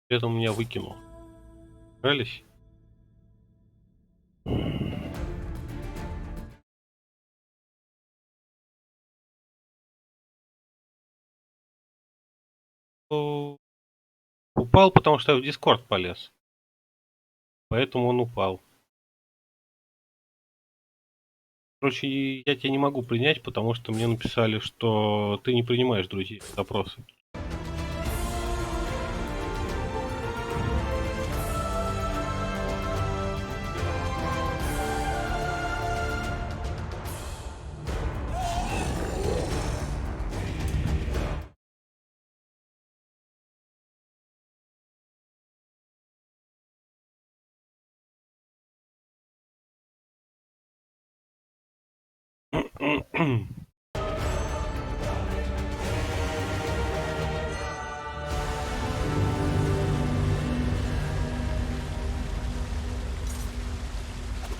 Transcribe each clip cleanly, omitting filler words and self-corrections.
При этом меня выкинул. Брались? О, упал, потому что я в Дискорд полез. Поэтому он упал. Короче, я тебя не могу принять, потому что мне написали, что ты не принимаешь друзей запросы.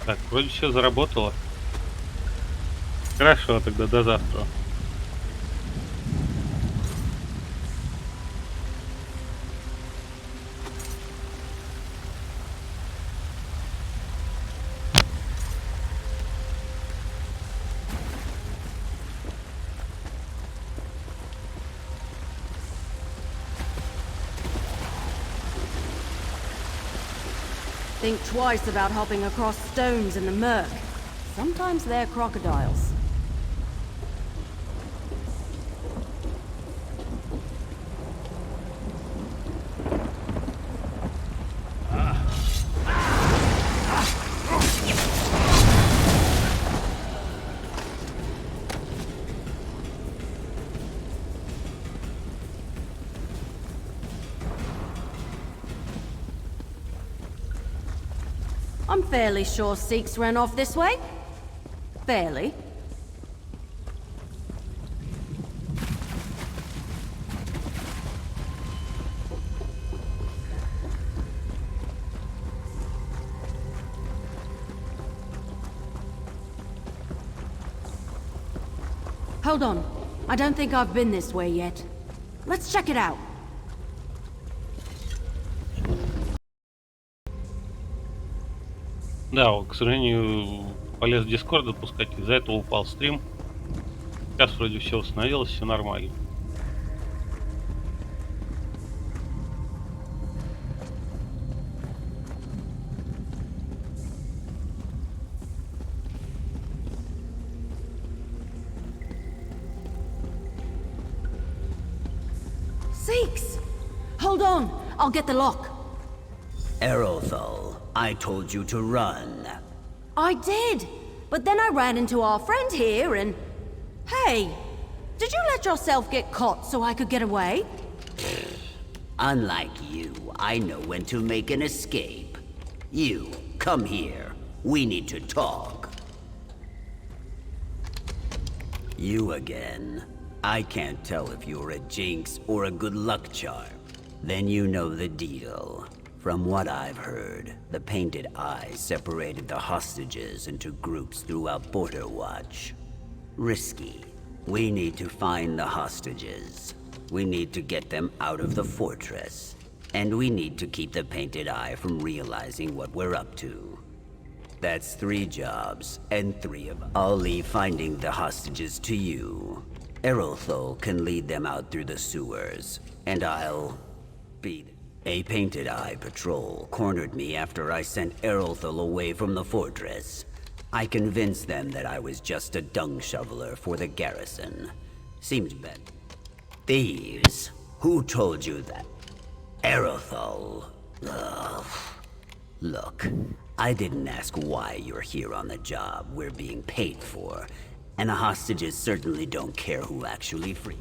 Так, вроде все заработало. Хорошо, тогда до завтра. Think twice about hopping across stones in the murk. Sometimes they're crocodiles. I'm fairly sure Sikhs ran off this way. Fairly. Hold on. I don't think I've been this way yet. Let's check it out. Да, вот, к сожалению, полез в Дискорд запускать, из-за этого упал стрим. Сейчас вроде все восстановилось, все нормально. Sikhs! Hold on. I'll get the lock. Erothal, I told you to run. I did. But then I ran into our friend here and... Hey, did you let yourself get caught so I could get away? Unlike you, I know when to make an escape. You, come here. We need to talk. You again. I can't tell if you're a jinx or a good luck charm. Then you know the deal. From what I've heard, the Painted Eye separated the hostages into groups throughout Border Watch. Risky. We need to find the hostages. We need to get them out of the fortress. And we need to keep the Painted Eye from realizing what we're up to. That's 3 jobs, and 3 of them. I'll leave finding the hostages to you. Erothal can lead them out through the sewers, and I'll be... A Painted Eye patrol cornered me after I sent Erothal away from the fortress. I convinced them that I was just a dung shoveler for the garrison. Seemed bad. Thieves? Who told you that? Erothal. Ugh. Look, I didn't ask why you're here on the job we're being paid for, and the hostages certainly don't care who actually free.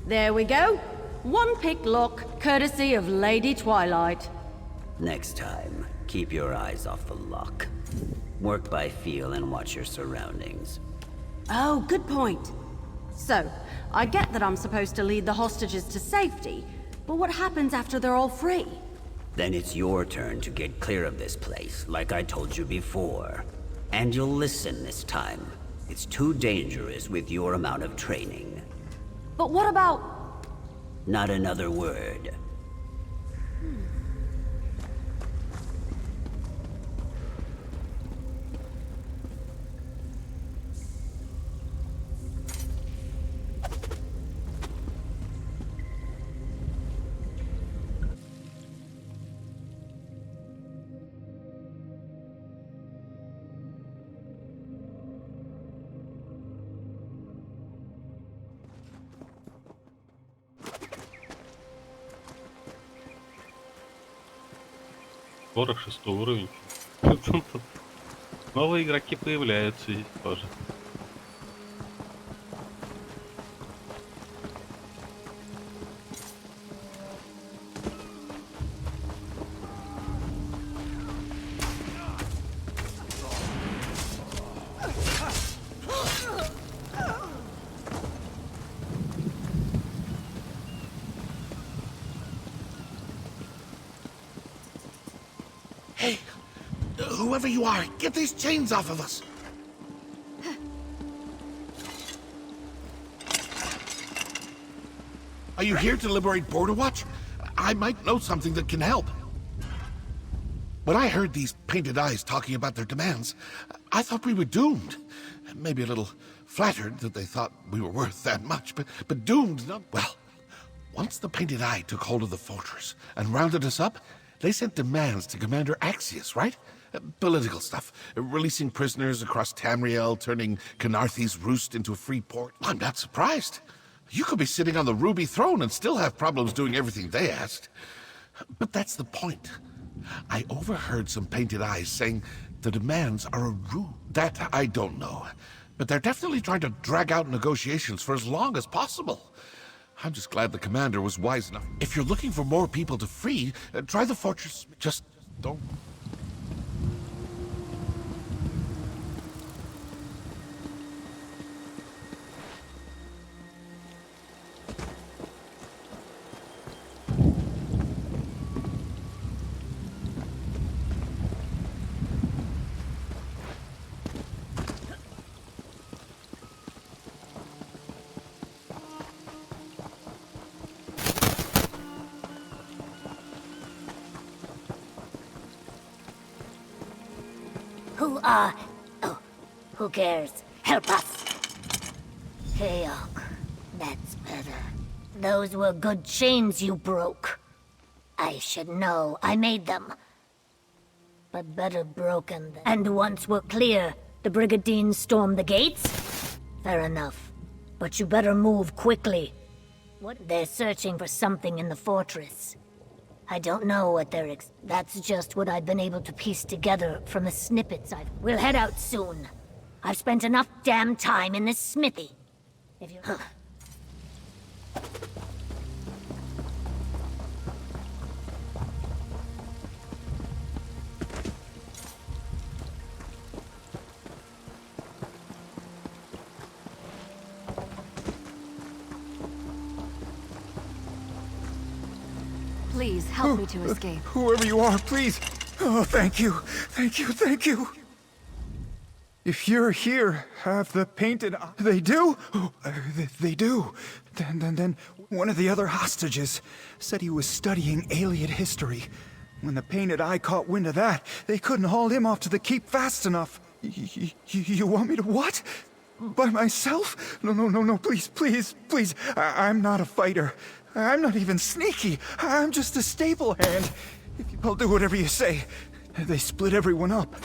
There we go. One pick lock, courtesy of Lady Twilight. Next time, keep your eyes off the lock. Work by feel and watch your surroundings. Oh, good point. So, I get that I'm supposed to lead the hostages to safety, but what happens after they're all free? Then it's your turn to get clear of this place, like I told you before. And you'll listen this time. It's too dangerous with your amount of training. But what about... Not another word. Скоро 6-й уровень. Тут новые игроки появляются здесь тоже. Hey, whoever you are, get these chains off of us. Are you here to liberate Border Watch? I might know something that can help. When I heard these painted eyes talking about their demands, I thought we were doomed. Maybe a little flattered that they thought we were worth that much, but doomed, not well. Once the painted eye took hold of the fortress and rounded us up, they sent demands to Commander Axius, right? Political stuff. Releasing prisoners across Tamriël, turning Canarthy's roost into a free port. I'm not surprised. You could be sitting on the ruby throne and still have problems doing everything they asked. But that's the point. I overheard some painted eyes saying the demands are a ruse. That I don't know. But they're definitely trying to drag out negotiations for as long as possible. I'm just glad the commander was wise enough. If you're looking for more people to free, try the fortress. Just don't... Oh, who cares? Help us! Hey, Oak. That's better. Those were good chains you broke. I should know. I made them. But better broken than... And once we're clear, the Brigadines storm the gates? Fair enough. But you better move quickly. They're searching for something in the fortress. I don't know what they're That's just what I've been able to piece together from the snippets We'll head out soon. I've spent enough damn time in this smithy. If you... Please, help me to escape. Whoever you are, please. Oh, thank you. Thank you, thank you. If you're here, have the painted... They do? Oh, they do. Then one of the other hostages said he was studying alien history. When the painted eye caught wind of that, they couldn't haul him off to the keep fast enough. You want me to what? By myself? No, please. I'm not a fighter. I'm not even sneaky. I'm just a stable hand. I'll do whatever you say. They split everyone up.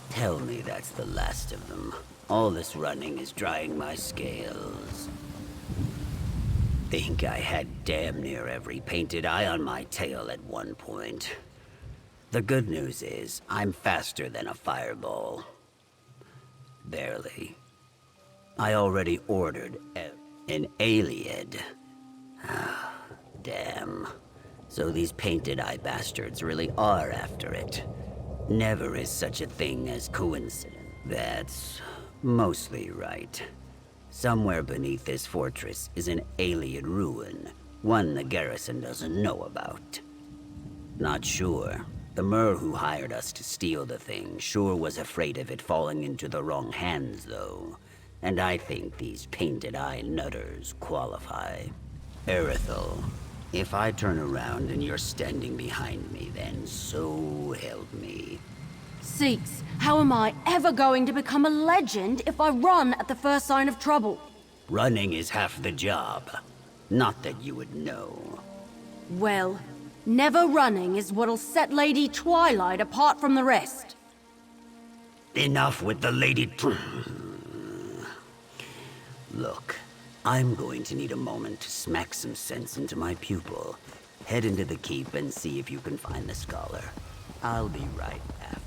Tell me that's the last of them. All this running is drying my scales. Think I had damn near every painted eye on my tail at one point. The good news is, I'm faster than a fireball. Barely. I already ordered an Iliad. Ah, damn. So these painted eye bastards really are after it. Never is such a thing as coincidence. That's mostly right. Somewhere beneath this fortress is an alien ruin, one the garrison doesn't know about. Not sure. The Mer who hired us to steal the thing sure was afraid of it falling into the wrong hands, though. And I think these painted-eye nutters qualify. Erithal, if I turn around and you're standing behind me, then so help me. Seeks, how am I ever going to become a legend if I run at the first sign of trouble? Running is half the job. Not that you would know. Well, never running is what'll set Lady Twilight apart from the rest. Enough with the Lady Look, I'm going to need a moment to smack some sense into my pupil. Head into the keep and see if you can find the scholar. I'll be right after.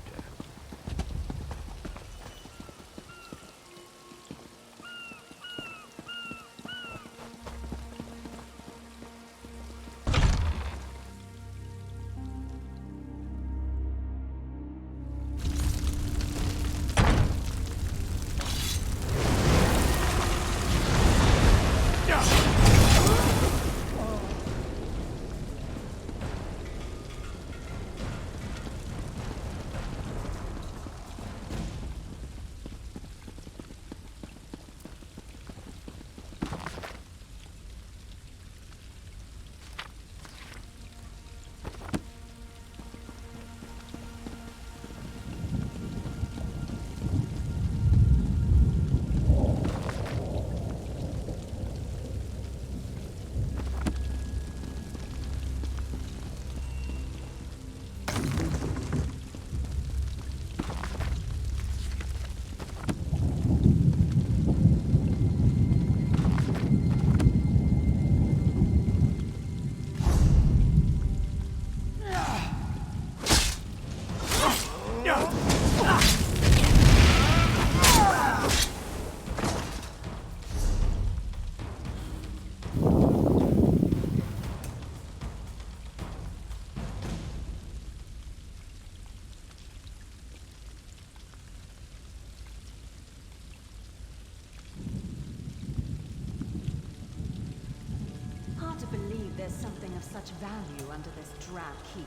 Hard to believe there's something of such value under this drab keep.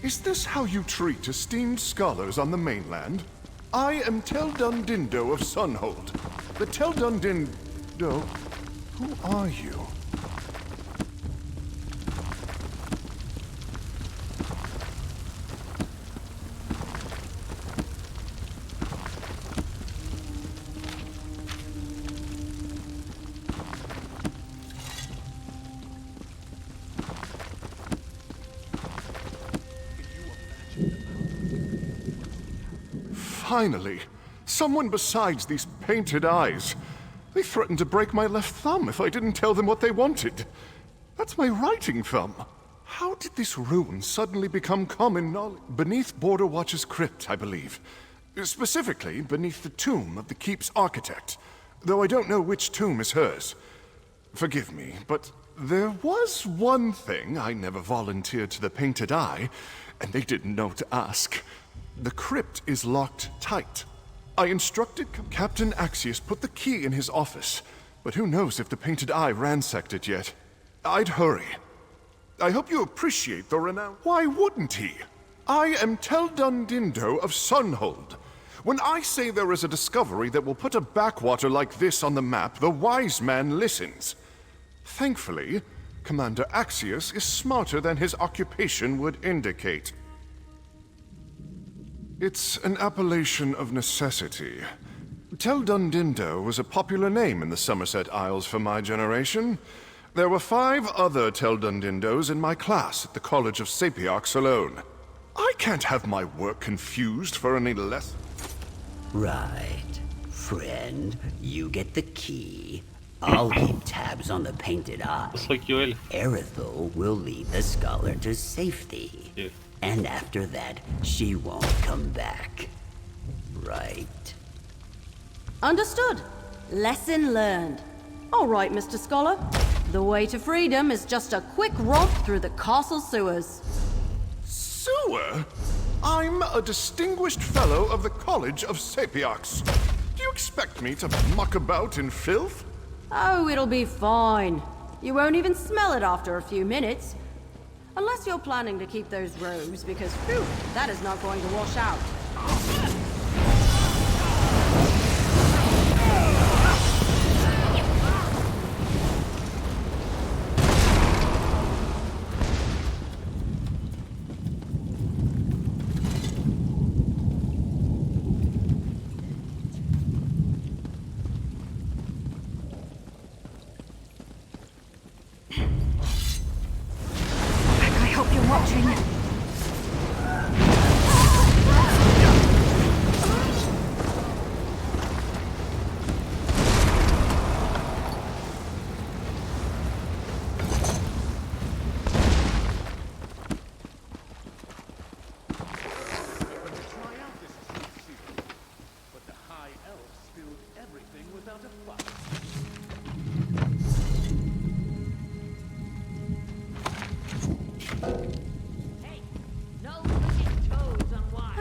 Is this how you treat esteemed scholars on the mainland? I am Tel Dundindo of Sunhold. The Tel Dundindo... Who are you? Finally, someone besides these painted eyes. They threatened to break my left thumb if I didn't tell them what they wanted. That's my writing thumb. How did this rune suddenly become common knowledge? Beneath Border Watch's crypt, I believe. Specifically, beneath the tomb of the keep's architect. Though I don't know which tomb is hers. Forgive me, but there was one thing I never volunteered to the Painted Eye, and they didn't know to ask. The crypt is locked tight. I instructed Captain Axius put the key in his office, but who knows if the Painted Eye ransacked it yet. I'd hurry. I hope you appreciate the renown. Why wouldn't he? I am Tel Dundindo of Sunhold. When I say there is a discovery that will put a backwater like this on the map, the wise man listens. Thankfully, Commander Axius is smarter than his occupation would indicate. It's an appellation of necessity. Tel Dundindo was a popular name in the Somerset Isles for my generation. There were 5 other Tel Dundindos in my class at the College of Sapiox alone. I can't have my work confused for any less. Right. Friend, you get the key. I'll keep tabs on the Painted Eye. Высокий эльф. Erithel will lead the scholar to safety. Yeah. And after that, she won't come back. Right. Understood. Lesson learned. All right, Mr. Scholar. The way to freedom is just a quick romp through the castle sewers. Sewer? I'm a distinguished fellow of the College of Sapiox. Do you expect me to muck about in filth? Oh, it'll be fine. You won't even smell it after a few minutes. Unless you're planning to keep those robes, because, phew, that is not going to wash out. watching.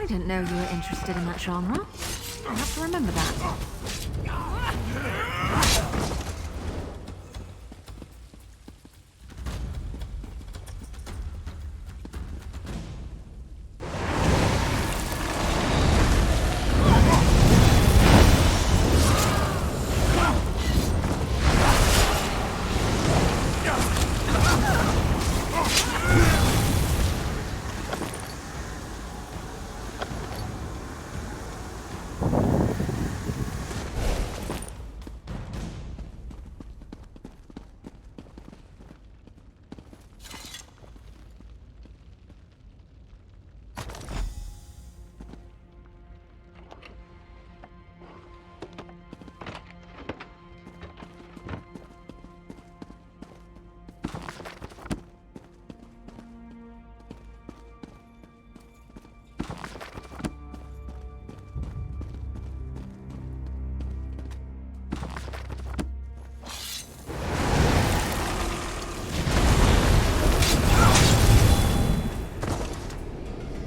I didn't know you were interested in that genre. I'll have to remember that.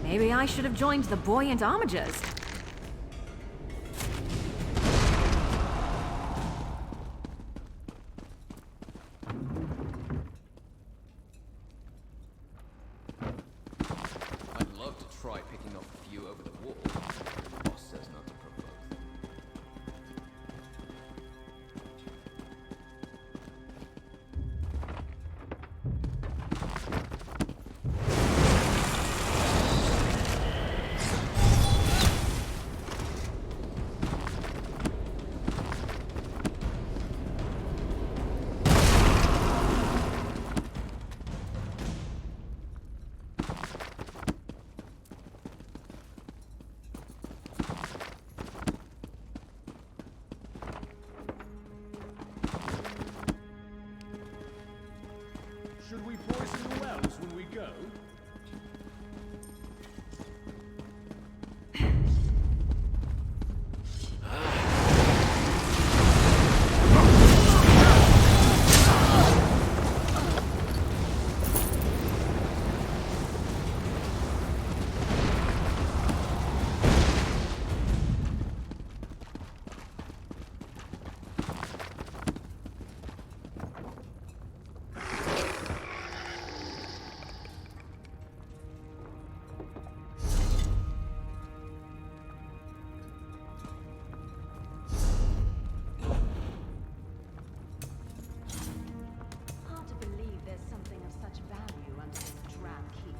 Maybe I should have joined the buoyant armigers. I'd love to try picking off a few over the wall. Boss says not to provoke. Should we poison the wells when we go? Hard to believe there's something of such value under this drab keep.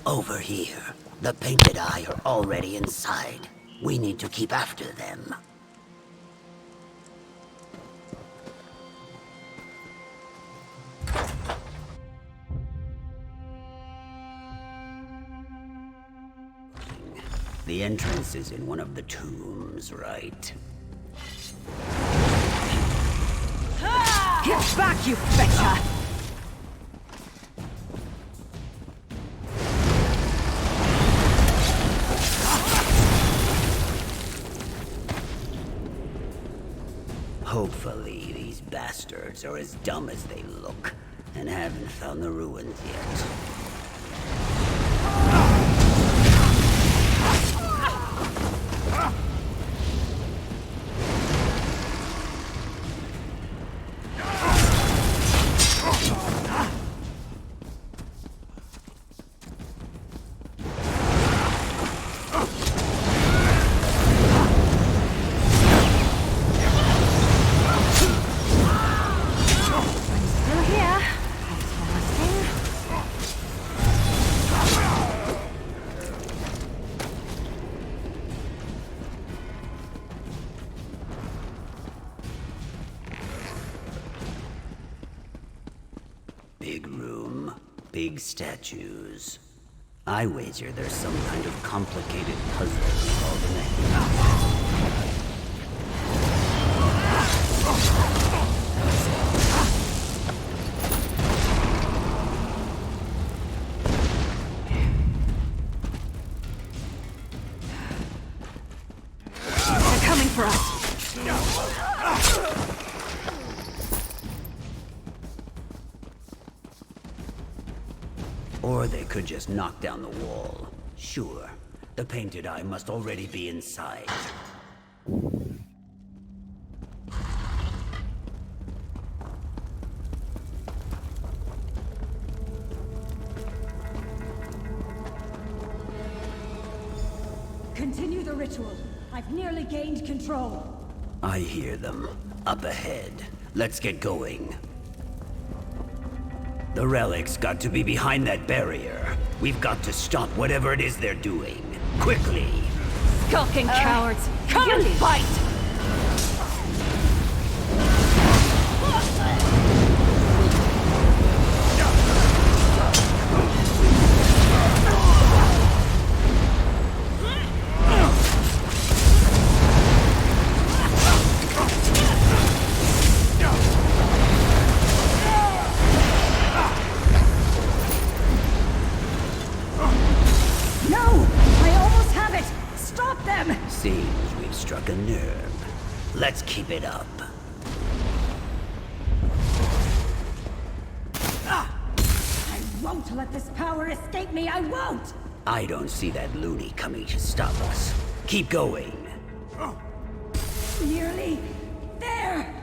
Over here. The Painted Eye are already inside. We need to keep after them. The entrance is in one of the tombs, right? Get back, you fetcher! Hopefully, these bastards are as dumb as they look, and haven't found the ruins yet. Big room, big statues. I wager there's some kind of complicated puzzle involved in it. They're coming for us. Or they could just knock down the wall. Sure, the painted eye must already be inside. Continue the ritual. I've nearly gained control. I hear them. Up ahead. Let's get going. The relic's got to be behind that barrier. We've got to stop whatever it is they're doing. Quickly! Skulking cowards! Come and fight! Seems we've struck a nerve. Let's keep it up. I won't let this power escape me, I won't! I don't see that loony coming to stop us. Keep going. Nearly there!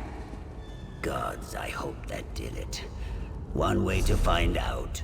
Gods, I hope that did it. One way to find out.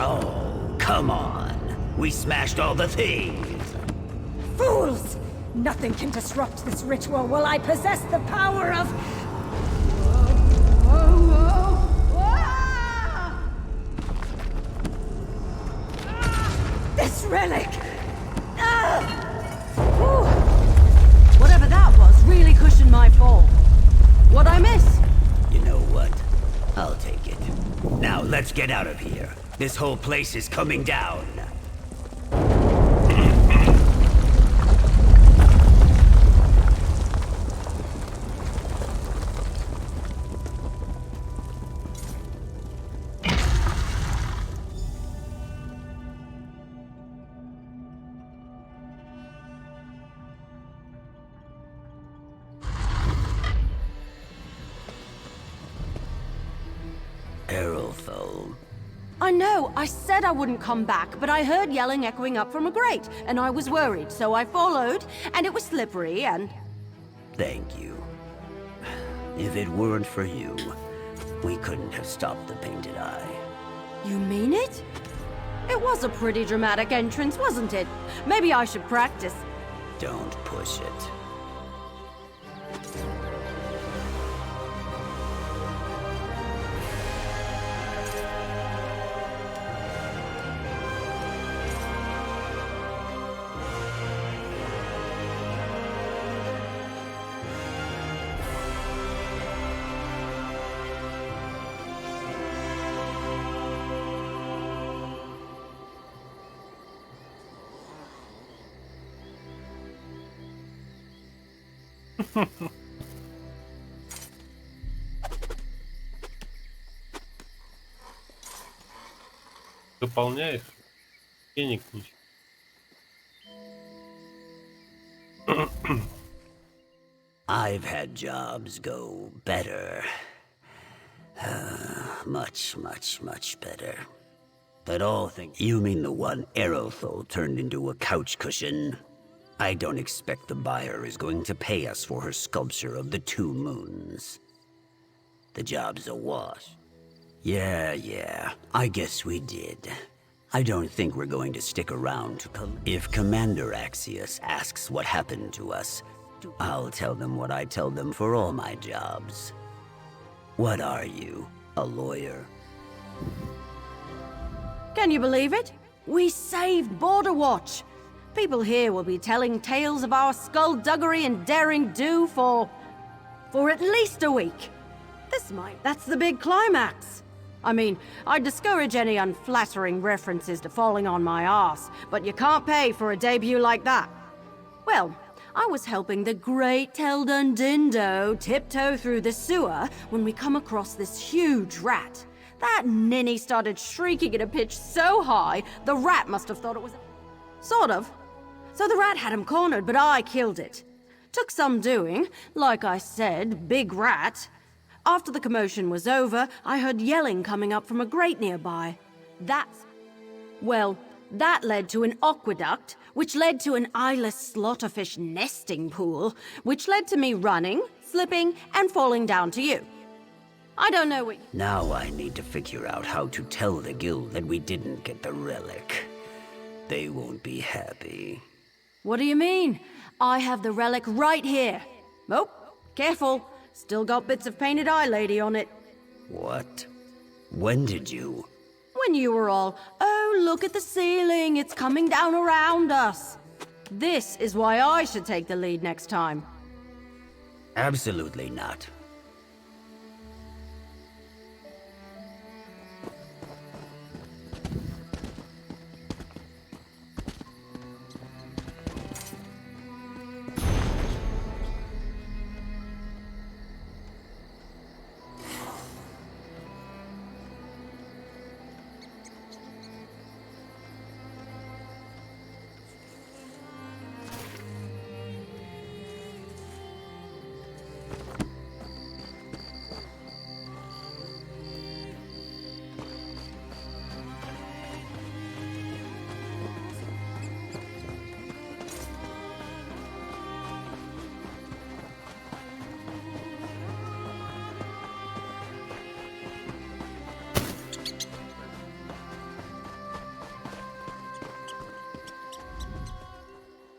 Oh, come on. We smashed all the things. Fools! Nothing can disrupt this ritual while I possess the power of... This relic! Whatever that was really cushioned my fall. What'd I miss? You know what? I'll take it. Now let's get out of here. This whole place is coming down. careful. I know, I said I wouldn't come back, but I heard yelling echoing up from a grate, and I was worried, so I followed, and it was slippery, and... Thank you. If it weren't for you, we couldn't have stopped the Painted Eye. You mean it? It was a pretty dramatic entrance, wasn't it? Maybe I should practice. Don't push it. Выполняешь, денег получишь. I've had jobs go better. Much, much, much better. But all things... You mean the one Aerothol turned into a couch cushion? I don't expect the buyer is going to pay us for her sculpture of the 2 moons. The job's a wash. Yeah, I guess we did. I don't think we're going to stick around to If Commander Axius asks what happened to us, I'll tell them what I tell them for all my jobs. What are you, a lawyer? Can you believe it? We saved Border Watch. People here will be telling tales of our skullduggery and daring do for at least a week. That's the big climax. I mean, I discourage any unflattering references to falling on my arse, but you can't pay for a debut like that. Well, I was helping the great Teldon Dindo tiptoe through the sewer when we come across this huge rat. That ninny started shrieking at a pitch so high, the rat must have thought it was... Sort of. So the rat had him cornered, but I killed it. Took some doing. Like I said, big rat. After the commotion was over, I heard yelling coming up from a grate nearby. That led to an aqueduct, which led to an eyeless slaughterfish nesting pool, which led to me running, slipping, and falling down to you. I don't know what... Now I need to figure out how to tell the guild that we didn't get the relic. They won't be happy. What do you mean? I have the relic right here. Oh, careful. Still got bits of Painted Eye Lady on it. What? When did you? When you were all, oh, look at the ceiling, it's coming down around us. This is why I should take the lead next time. Absolutely not.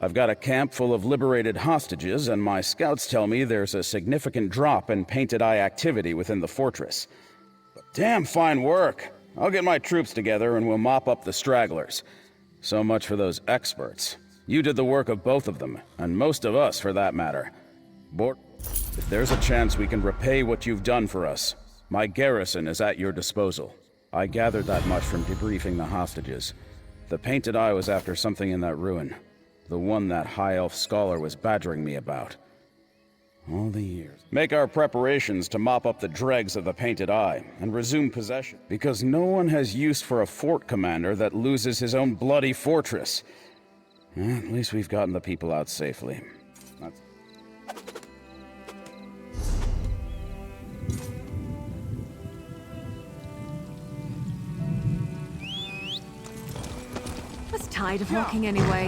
I've got a camp full of liberated hostages, and my scouts tell me there's a significant drop in Painted Eye activity within the fortress. But damn fine work. I'll get my troops together and we'll mop up the stragglers. So much for those experts. You did the work of both of them, and most of us for that matter. If there's a chance we can repay what you've done for us, my garrison is at your disposal. I gathered that much from debriefing the hostages. The Painted Eye was after something in that ruin. The one that high elf scholar was badgering me about. All the years. Make our preparations to mop up the dregs of the Painted Eye and resume possession. Because no one has use for a fort commander that loses his own bloody fortress. At least we've gotten the people out safely. That's... tired of walking anyway.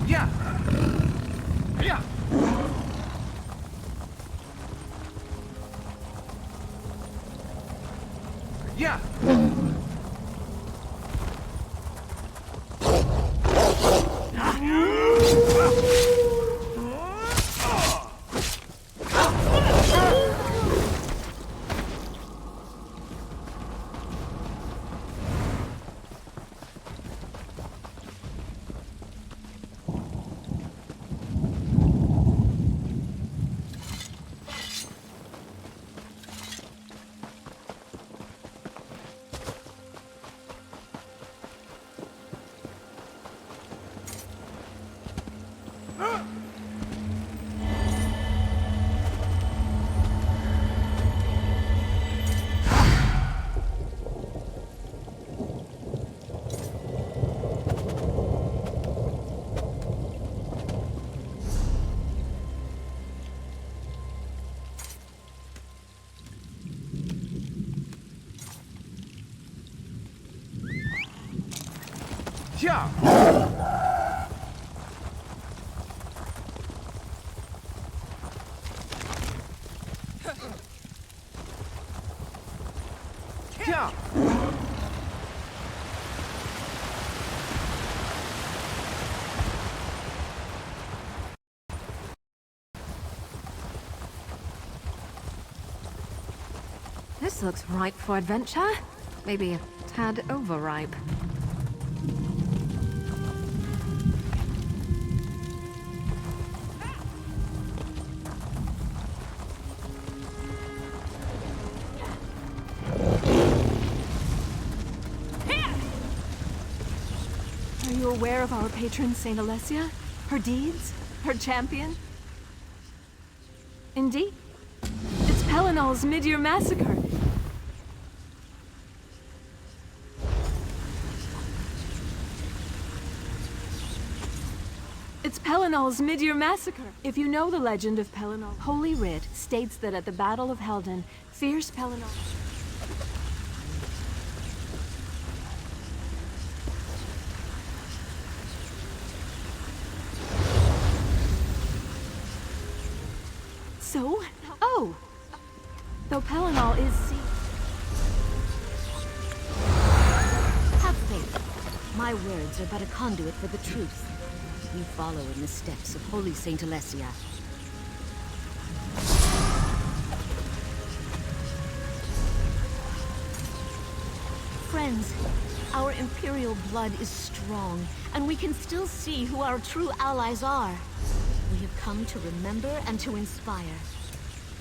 Yeah. Yeah. Yeah. Yeah. Yeah. This looks ripe for adventure. Maybe a tad overripe. Are you aware of our patron Saint Alessia? Her deeds? Her champion? Indeed. It's Pelinal's mid-year massacre. It's Pelinal's mid-year massacre. If you know the legend of Pelinal, Holy Writ states that at the Battle of Helden, fierce Pelinal... So? Oh! Though Pelinal is seen... Have faith. My words are but a conduit for the truth. You follow in the steps of Holy Saint Alessia. Friends, our Imperial blood is strong, and we can still see who our true allies are. We have come to remember and to inspire.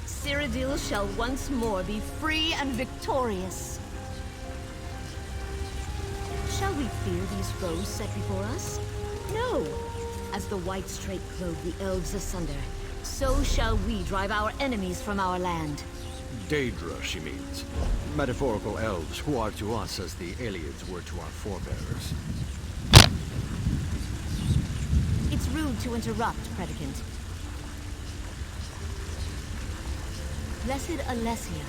Cyrodiil shall once more be free and victorious. Shall we fear these foes set before us? No! As the white strait clove the elves asunder, so shall we drive our enemies from our land. Daedra, she means. Metaphorical elves who are to us as the Aliens were to our forebears. It's rude to interrupt, Predicant. Blessed Alessia,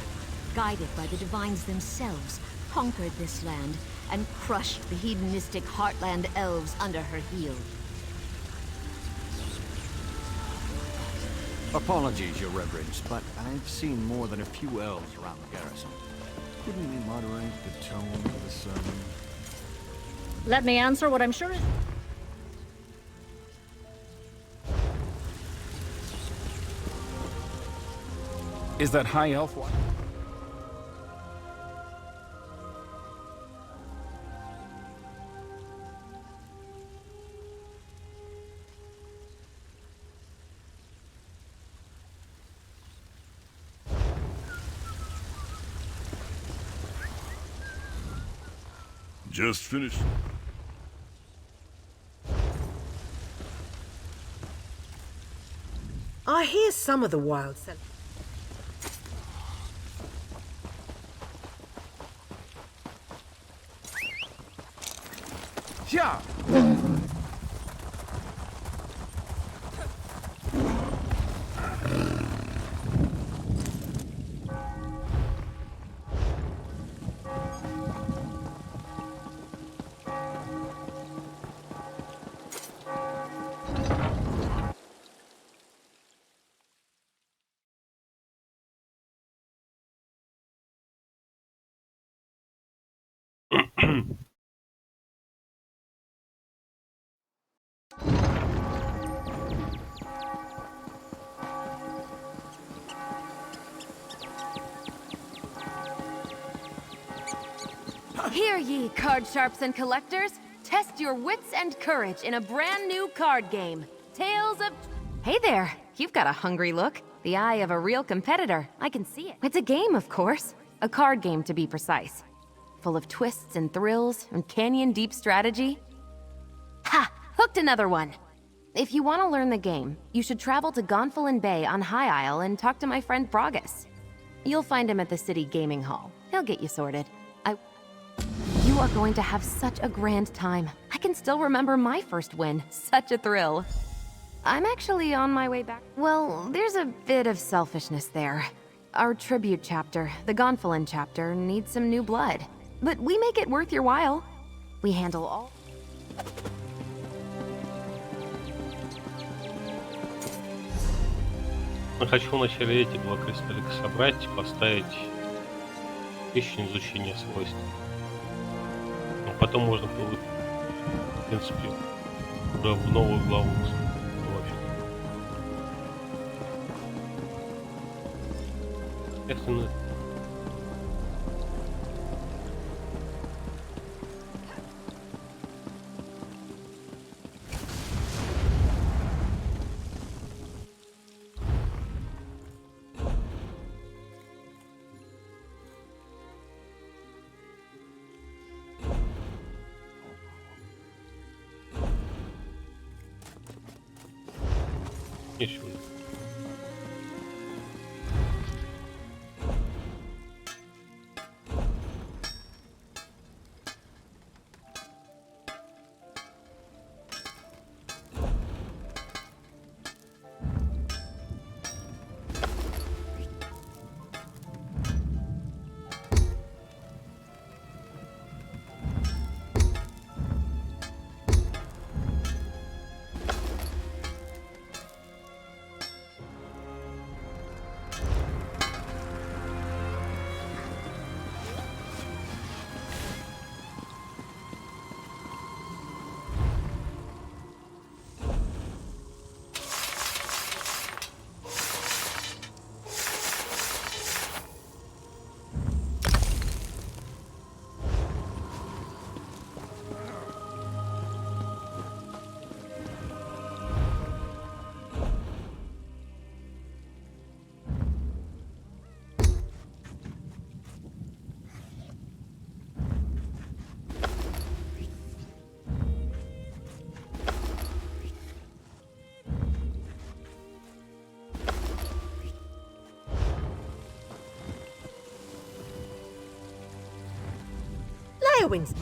guided by the Divines themselves, conquered this land and crushed the hedonistic Heartland elves under her heel. Apologies, Your Reverence, but I've seen more than a few elves around the garrison. Couldn't we moderate the tone of the sermon? Let me answer what I'm sure is... Is that high elf one? Just finished. I hear some of the wild Yeah. Hear ye, card sharps and collectors. Test your wits and courage in a brand new card game. Tales of... Hey there, you've got a hungry look. The eye of a real competitor. I can see it. It's a game, of course. A card game, to be precise. Full of twists and thrills and canyon-deep strategy. Ha! Hooked another one. If you want to learn the game, you should travel to Gonfalon Bay on High Isle and talk to my friend Bragus. You'll find him at the City Gaming Hall. He'll get you sorted. You are going to have such a grand time. I can still remember my first win. Such a thrill. I'm actually on my way back. Well, there's a bit of selfishness there. Our tribute chapter, the Gonfalon chapter, needs some new blood. But we make it worth your while. We handle all... Я хочу вначале эти два кристаллика собрать, поставить личное изучение свойств. Но потом можно было, в принципе, уже в новую главу. Естественно. Ничего. Wings.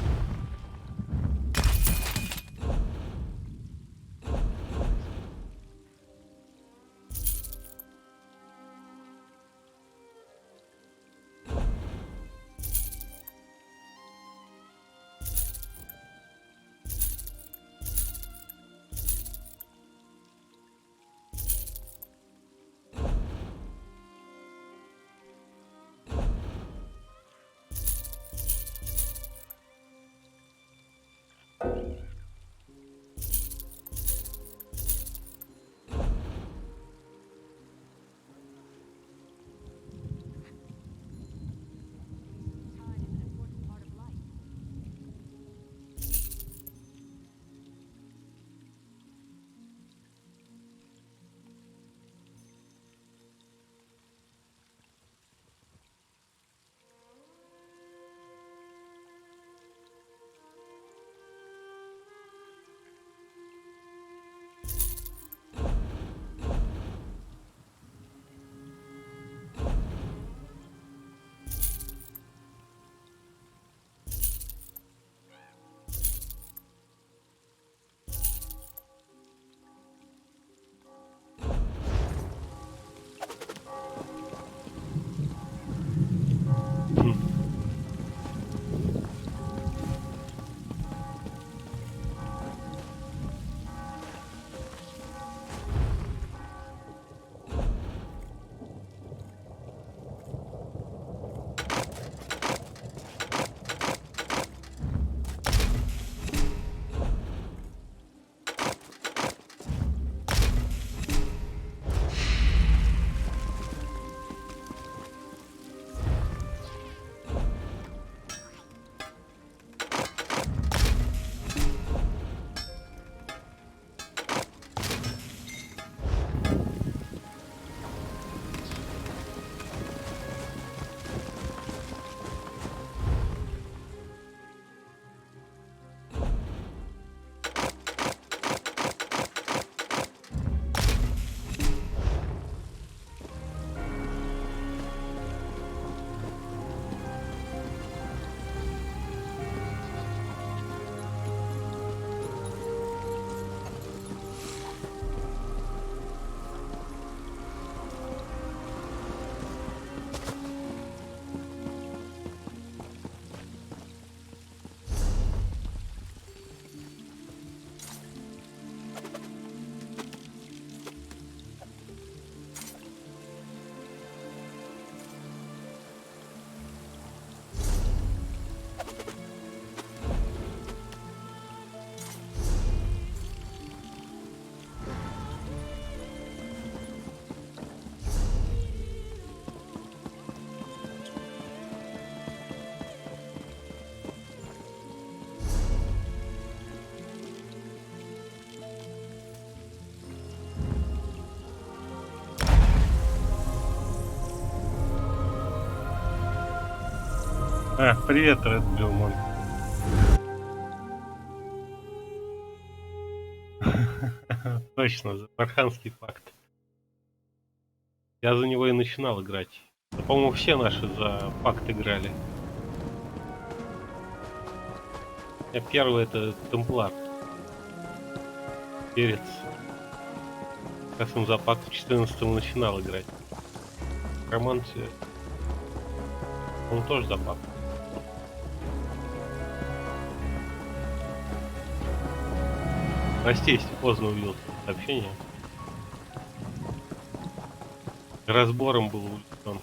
Привет, Ред Блюмон. Точно, Барханский пакт. Я за него и начинал играть. Да, по-моему, все наши за пакт играли. Я первый это Темплар. Перец. Как раз он за пакт в 14-м начинал играть. Романцы. Он тоже за пакт. Прости, если поздно увидел сообщение. Разбором был увлечен.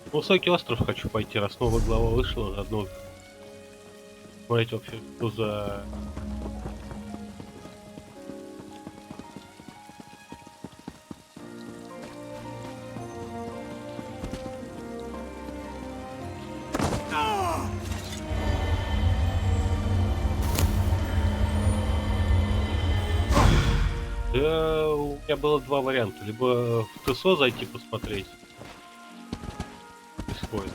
На Высокий остров хочу пойти, раз новая глава вышла, заодно смотреть вообще, что за... Да, у меня было два варианта. Либо в ТСО зайти посмотреть. Происходит.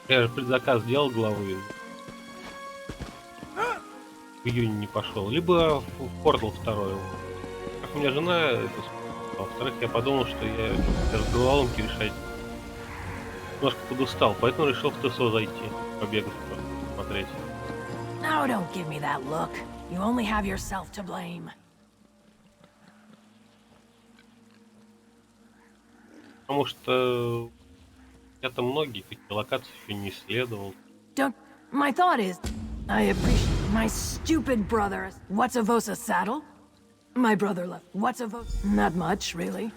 Я же предзаказ делал главы. В июне не пошел. Либо в Портал второй. Как у меня жена это смотрела. Во-вторых, я подумал, что я с головоломки решать немножко подустал. Поэтому решил в ТСО зайти. Побегать, посмотреть. No, don't give me that look. You only have yourself to blame. Потому что я-то многие такие локации еще не исследовал. Don't. My thought is, I appreciate my stupid brother. What's a Vosa saddle? My brother left. What's a Vosa? Not much, really.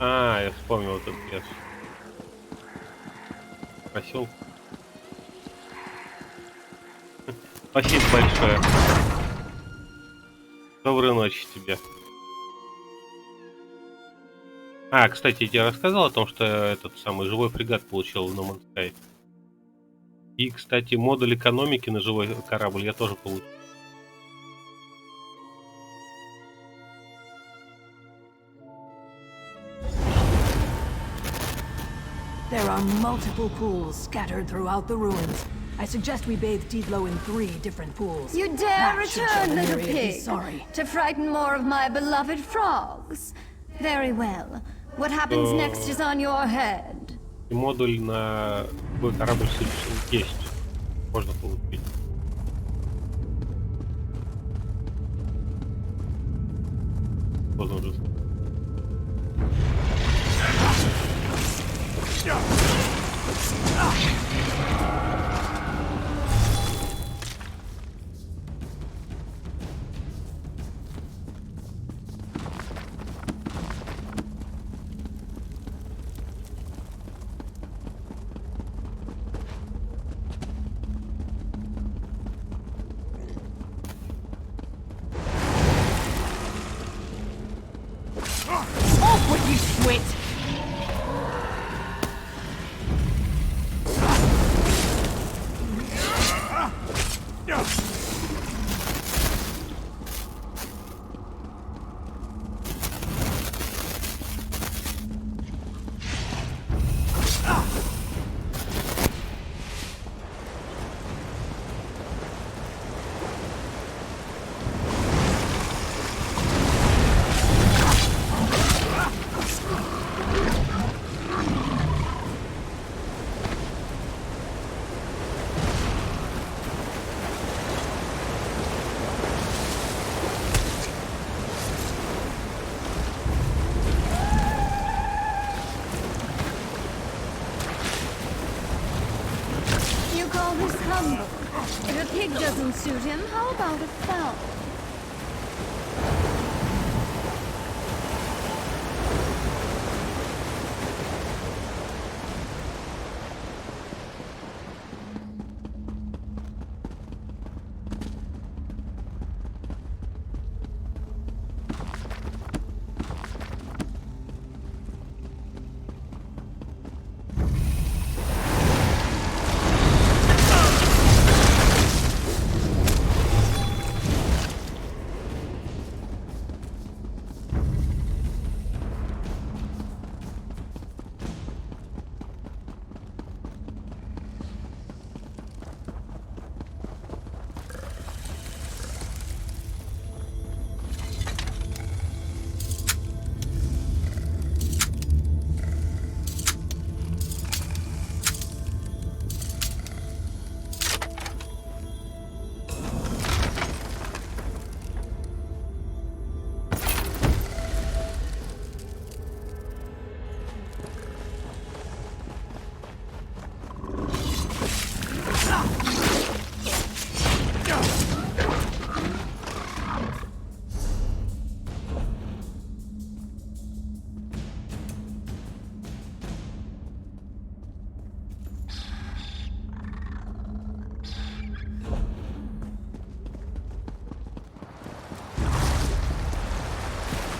О, я вспомнил этот лес. Поселок. Спасибо большое. Доброй ночи тебе. Кстати, я тебе рассказал о том, что этот самый живой фрегат получил в No Man's Sky. И, кстати, модуль экономики на живой корабль я тоже получил. There are multiple pools scattered throughout the ruins. I suggest we bathe Tidlo in 3 different pools. You dare That should show return, little Miriam is pig, sorry. to frighten more of my beloved frogs? Very well. What happens next is on your head. И модуль на живой корабль есть. Можно получить. Поздно уже. Off with you, swit! You call this humble? If a pig doesn't suit him, how about a fowl?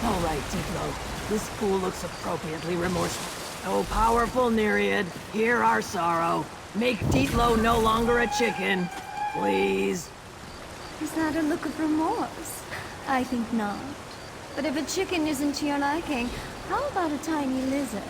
All right, Deeplo. This fool looks appropriately remorseful. Oh, powerful Nereid, hear our sorrow. Make Deeplo no longer a chicken. Please. Is that a look of remorse? I think not. But if a chicken isn't to your liking, how about a tiny lizard?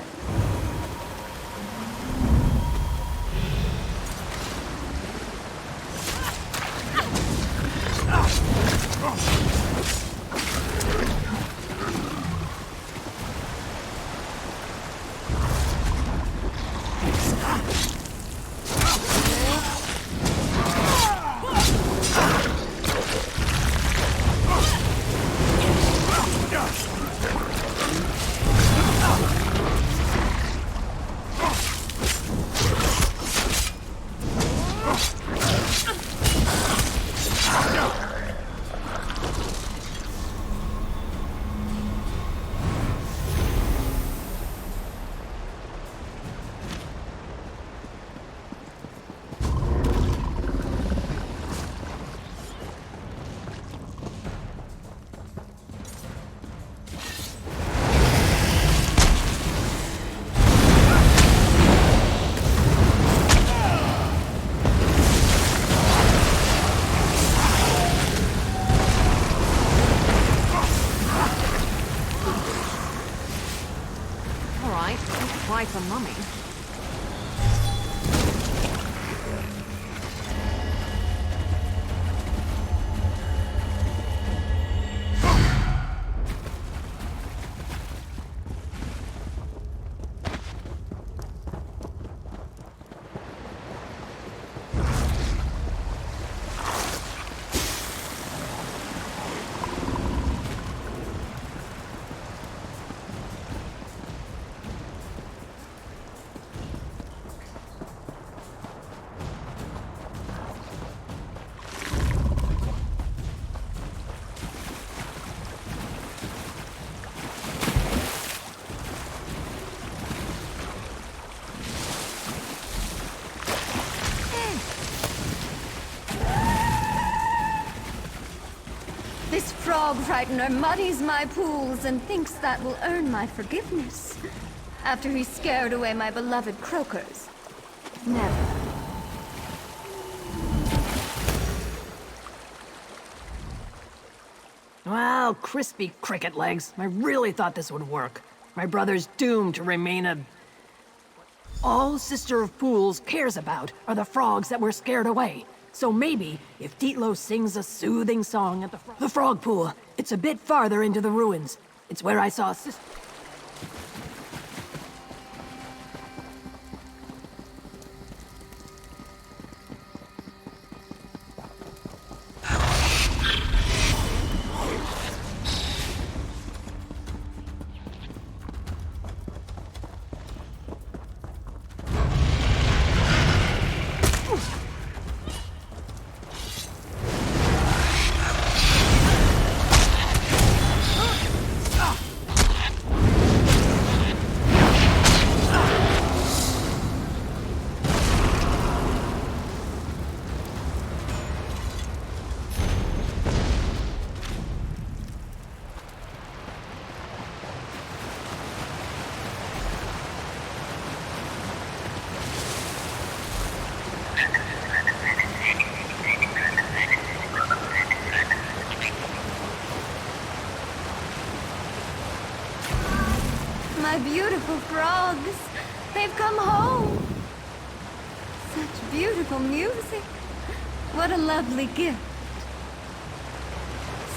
Quite a mummy. This frog frightener muddies my pools and thinks that will earn my forgiveness. After he scared away my beloved croakers. Never. Wow, crispy cricket legs. I really thought this would work. My brother's doomed to remain a... All Sister of Pools cares about are the frogs that were scared away. So maybe, if Deeplo sings a soothing song at the frog pool, it's a bit farther into the ruins. It's where I saw Sister... My beautiful frogs, they've come home. Such beautiful music. What a lovely gift.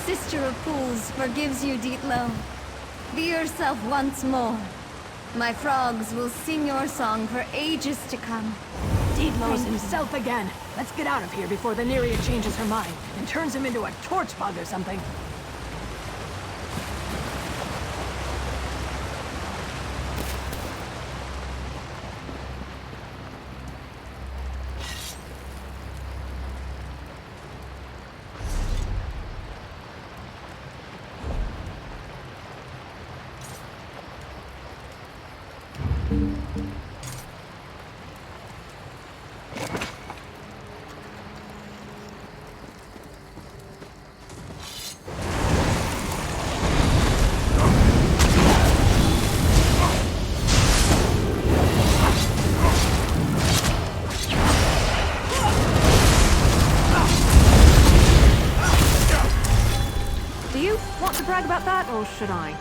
Sister of Pools forgives you, Deeplo. Be yourself once more. My frogs will sing your song for ages to come. Deeplo's himself again. Let's get out of here before the Nereid changes her mind and turns him into a torch bug or something. brag about that, or should I?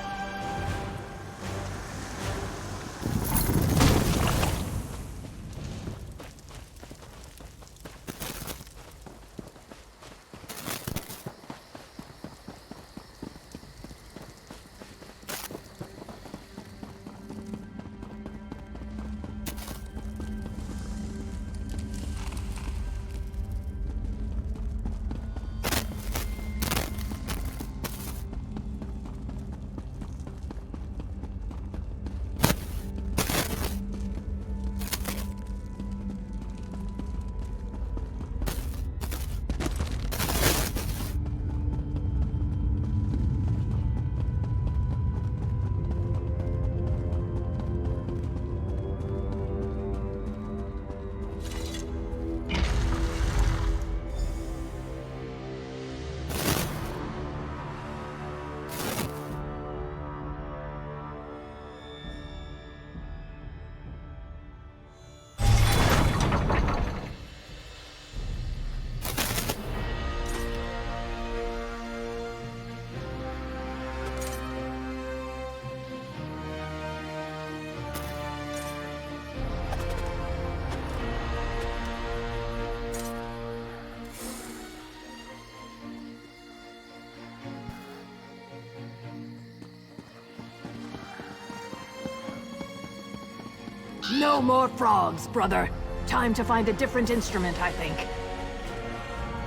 No more frogs, brother. Time to find a different instrument, I think.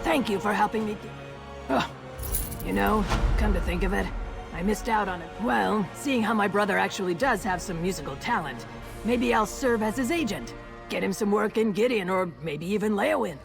Thank you for helping me. Ugh. You know, come to think of it, I missed out on it. Well, seeing how my brother actually does have some musical talent, maybe I'll serve as his agent. Get him some work in Gideon, or maybe even Leowin.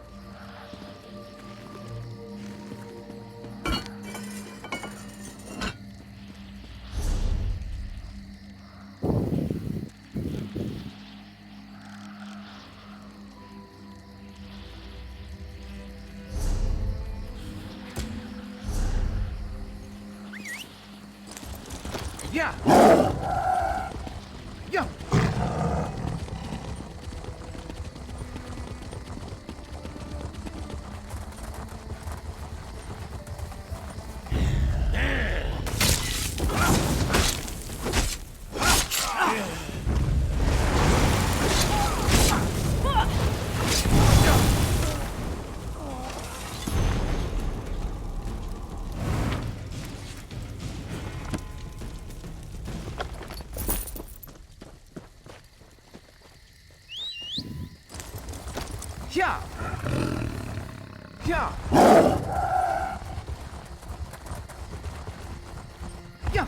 Yeah. Yeah. Yeah. Yeah. Yeah.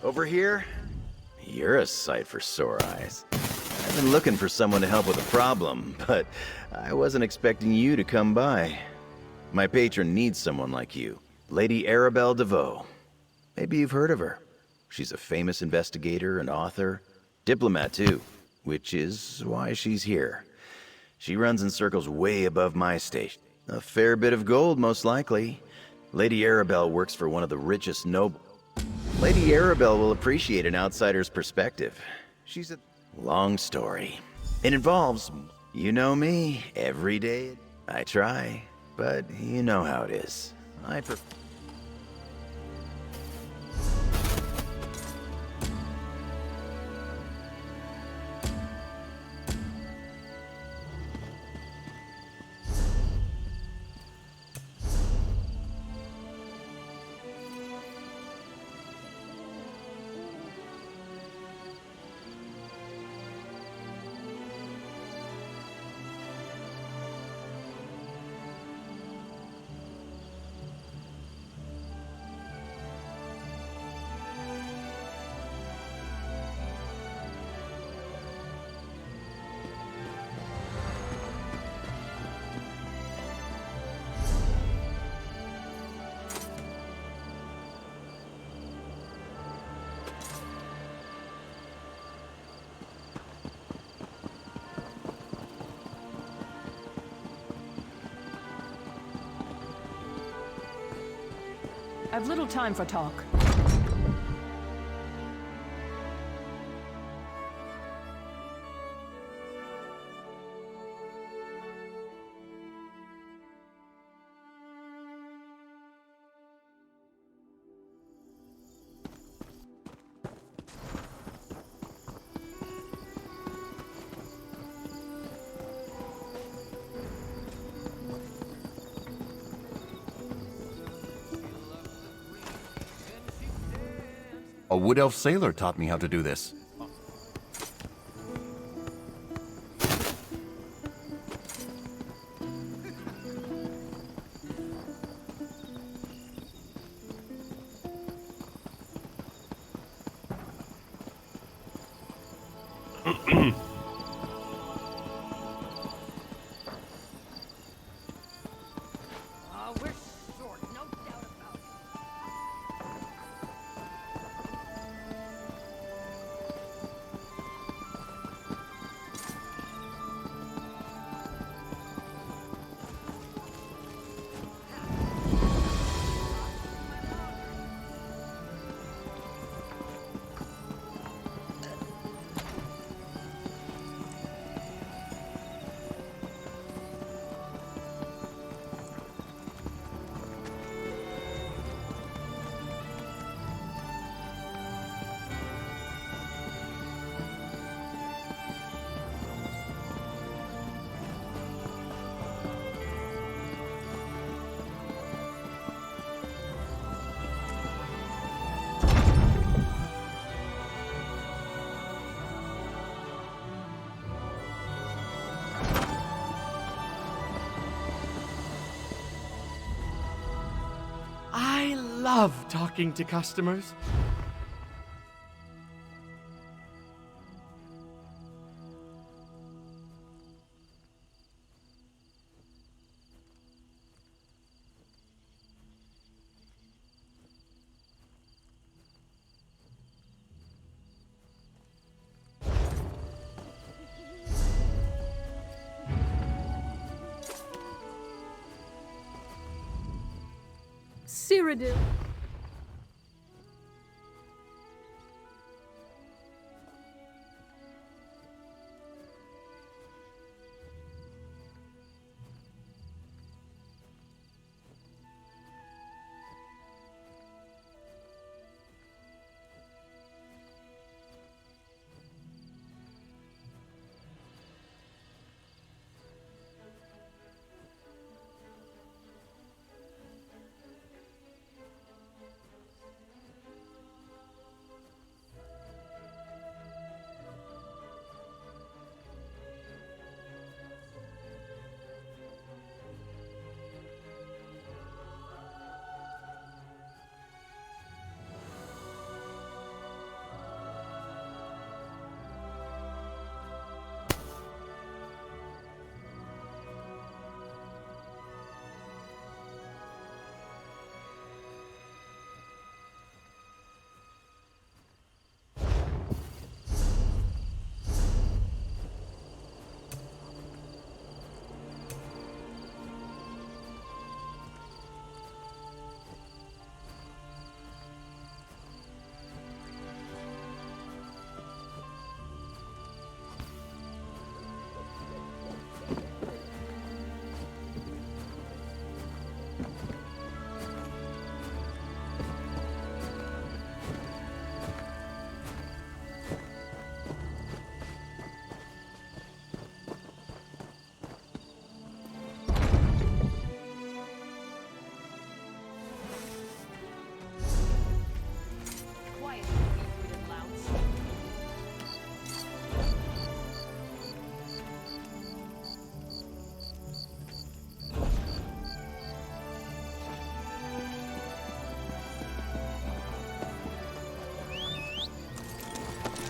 Over here? You're a sight for sore eyes. I've been looking for someone to help with a problem, but I wasn't expecting you to come by. My patron needs someone like you, Lady Arabelle DeVoe. Maybe you've heard of her. She's a famous investigator and author, diplomat too, which is why she's here. She runs in circles way above my station. A fair bit of gold, most likely. Lady Arabelle works for one of the richest nobles. Lady Arabelle will appreciate an outsider's perspective. She's a long story. It involves, you know me, every day. I try, but you know how it is. I've little time for talk. A wood elf sailor taught me how to do this. We're short, no doubt about it. I love talking to customers. Cyrodiil.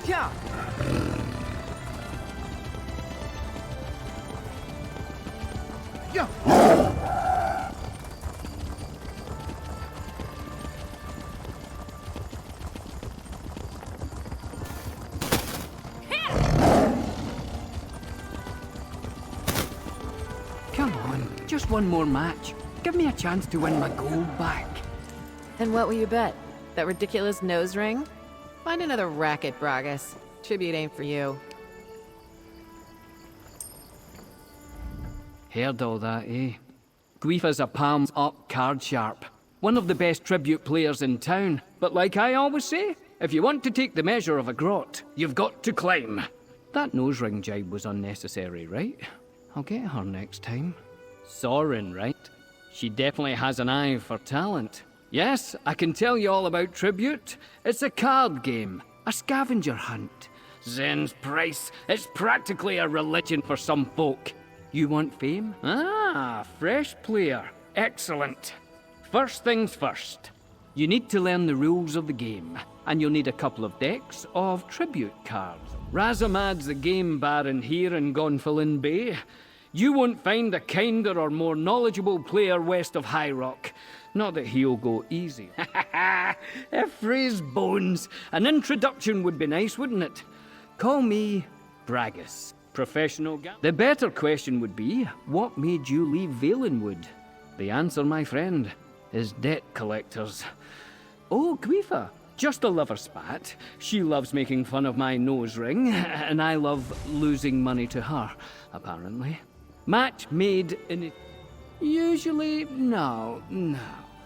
Yeah. Come on, just one more match. Give me a chance to win my gold back. And what will you bet? That ridiculous nose ring? Find another racket, Bragas. Tribute ain't for you. Heard all that, eh? Guifa's a palms up card sharp. One of the best tribute players in town. But like I always say, if you want to take the measure of a grot, you've got to climb. That nose ring jibe was unnecessary, right? I'll get her next time. Sorin, right? She definitely has an eye for talent. Yes, I can tell you all about Tribute. It's a card game, a scavenger hunt. Zen's price, it's practically a religion for some folk. You want fame? Ah, fresh player. Excellent. First things first. You need to learn the rules of the game, and you'll need a couple of decks of Tribute cards. Razamad's the game baron here in Gonfalon Bay. You won't find a kinder or more knowledgeable player west of High Rock. Not that he'll go easy. Freeze bones. An introduction would be nice, wouldn't it? Call me Bragas. Professional guy. The better question would be, what made you leave Valenwood? The answer, my friend, is debt collectors. Oh, Guifa, just a lover spat. She loves making fun of my nose ring, and I love losing money to her, apparently. Match made in it. Usually, no.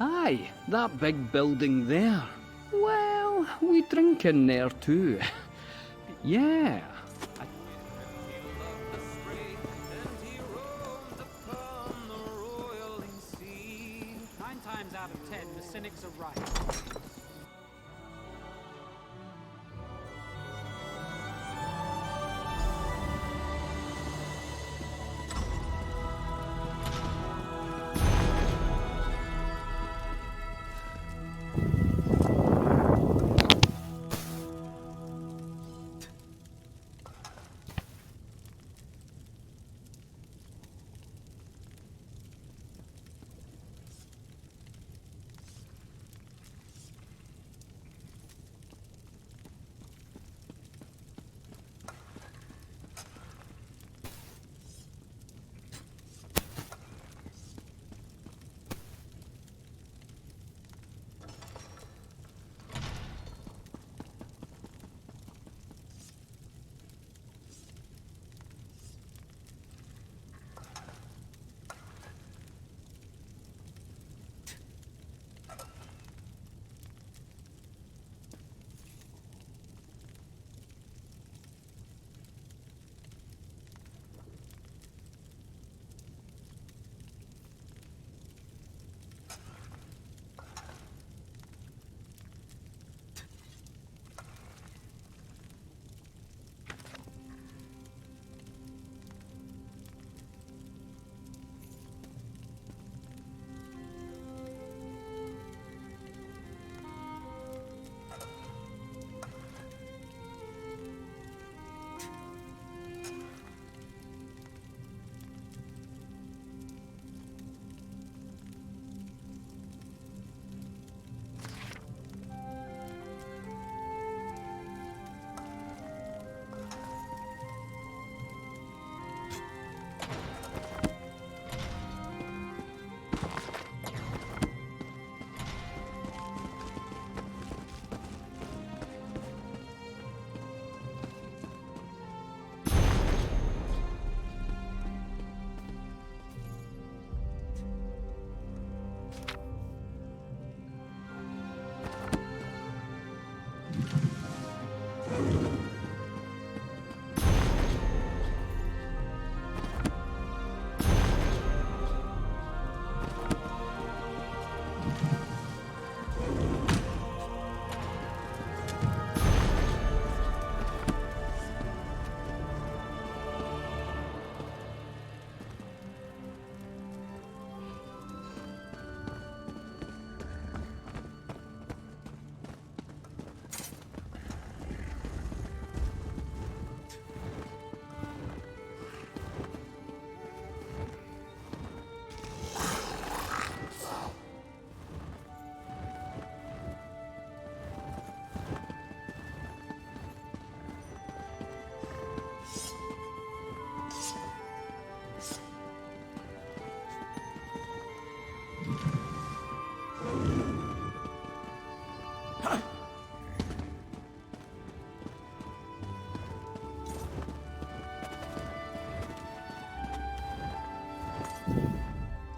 Aye, that big building there. Well, we drink in there too. Yeah. 9 times out of 10, the cynics are right.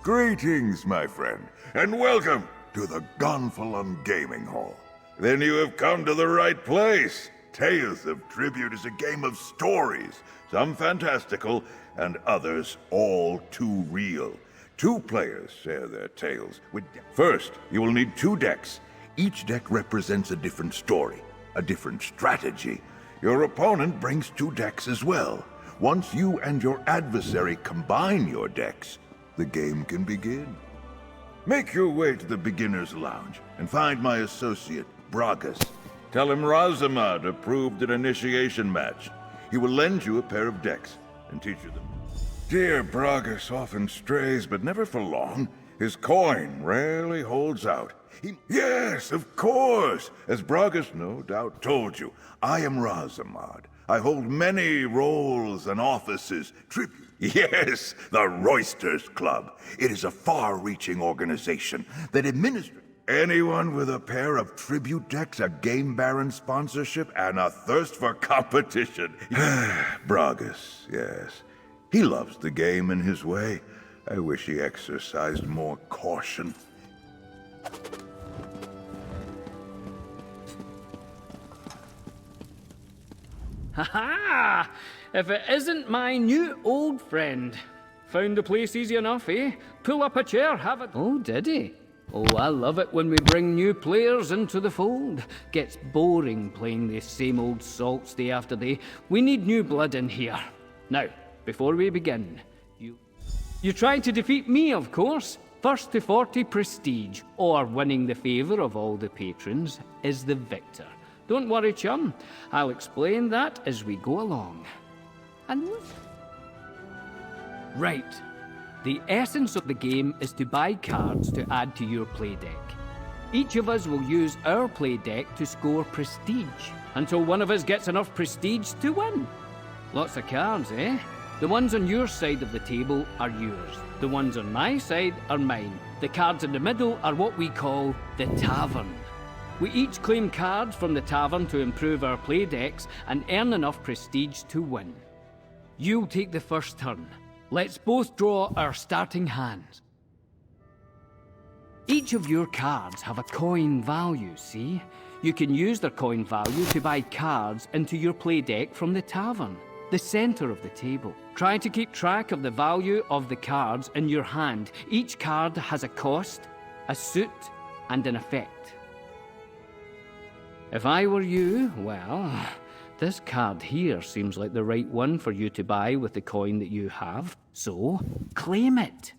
Greetings, my friend, and welcome to the Gonfalon Gaming Hall. Then you have come to the right place. Tales of Tribute is a game of stories, some fantastical, and others all too real. 2 players share their tales. First, you will need 2 decks. Each deck represents a different story, a different strategy. Your opponent brings 2 decks as well. Once you and your adversary combine your decks, the game can begin. Make your way to the beginner's lounge and find my associate, Bragas. Tell him Razamad approved an initiation match. He will lend you a pair of decks and teach you them. Dear Bragas often strays, but never for long. His coin rarely holds out. Yes, of course! As Bragas no doubt told you, I am Razamad. I hold many roles and offices. Yes, the Roysters Club. It is a far-reaching organization that administers anyone with a pair of tribute decks, a Game Baron sponsorship, and a thirst for competition. Bragas, yes. He loves the game in his way. I wish he exercised more caution. Ha-ha! If it isn't my new old friend. Found the place easy enough, eh? Pull up a chair, have it. Oh, did he? Oh, I love it when we bring new players into the fold. Gets boring playing the same old salts day after day. We need new blood in here. Now, before we begin, you tried to defeat me, of course. First to 40 prestige, or winning the favor of all the patrons, is the victor. Don't worry, chum. I'll explain that as we go along. And right. The essence of the game is to buy cards to add to your play deck. Each of us will use our play deck to score prestige, until one of us gets enough prestige to win. Lots of cards, eh? The ones on your side of the table are yours. The ones on my side are mine. The cards in the middle are what we call the tavern. We each claim cards from the tavern to improve our play decks and earn enough prestige to win. You'll take the first turn. Let's both draw our starting hands. Each of your cards have a coin value, see? You can use their coin value to buy cards into your play deck from the tavern, the center of the table. Try to keep track of the value of the cards in your hand. Each card has a cost, a suit, and an effect. If I were you, well, this card here seems like the right one for you to buy with the coin that you have, so claim it.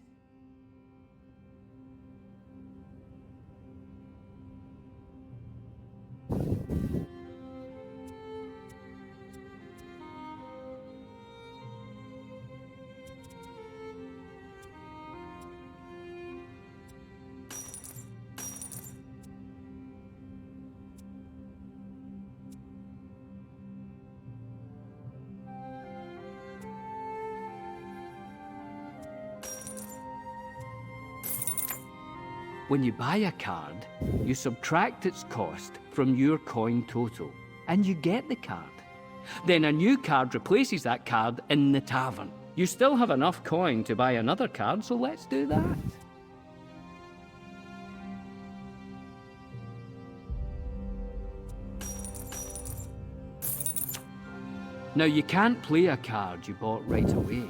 When you buy a card, you subtract its cost from your coin total, and you get the card. Then a new card replaces that card in the tavern. You still have enough coin to buy another card, so let's do that. Now you can't play a card you bought right away.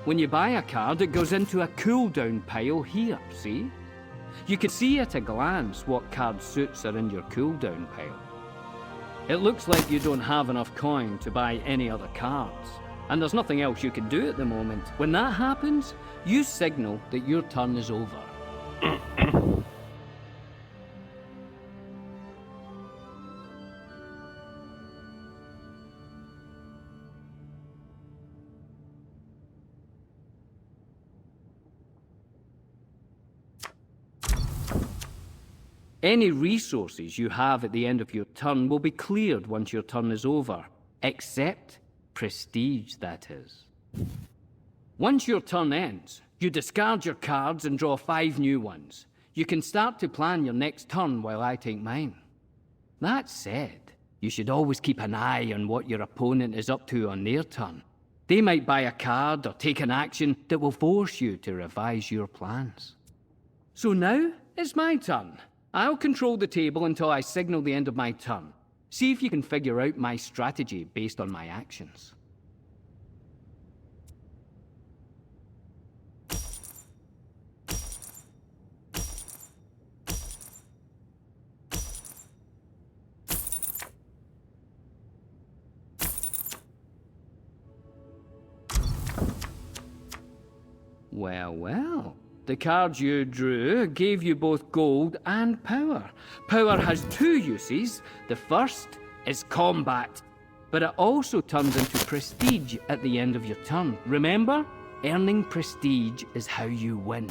When you buy a card, it goes into a cooldown pile here, see? You can see at a glance what card suits are in your cooldown pile. It looks like you don't have enough coin to buy any other cards, and there's nothing else you can do at the moment. When that happens, you signal that your turn is over. Any resources you have at the end of your turn will be cleared once your turn is over. Except prestige, that is. Once your turn ends, you discard your cards and draw 5 new ones. You can start to plan your next turn while I take mine. That said, you should always keep an eye on what your opponent is up to on their turn. They might buy a card or take an action that will force you to revise your plans. So now, it's my turn. I'll control the table until I signal the end of my turn. See if you can figure out my strategy based on my actions. Well, well. The cards you drew gave you both gold and power. Power has two uses. The first is combat, but it also turns into prestige at the end of your turn. Remember, earning prestige is how you win.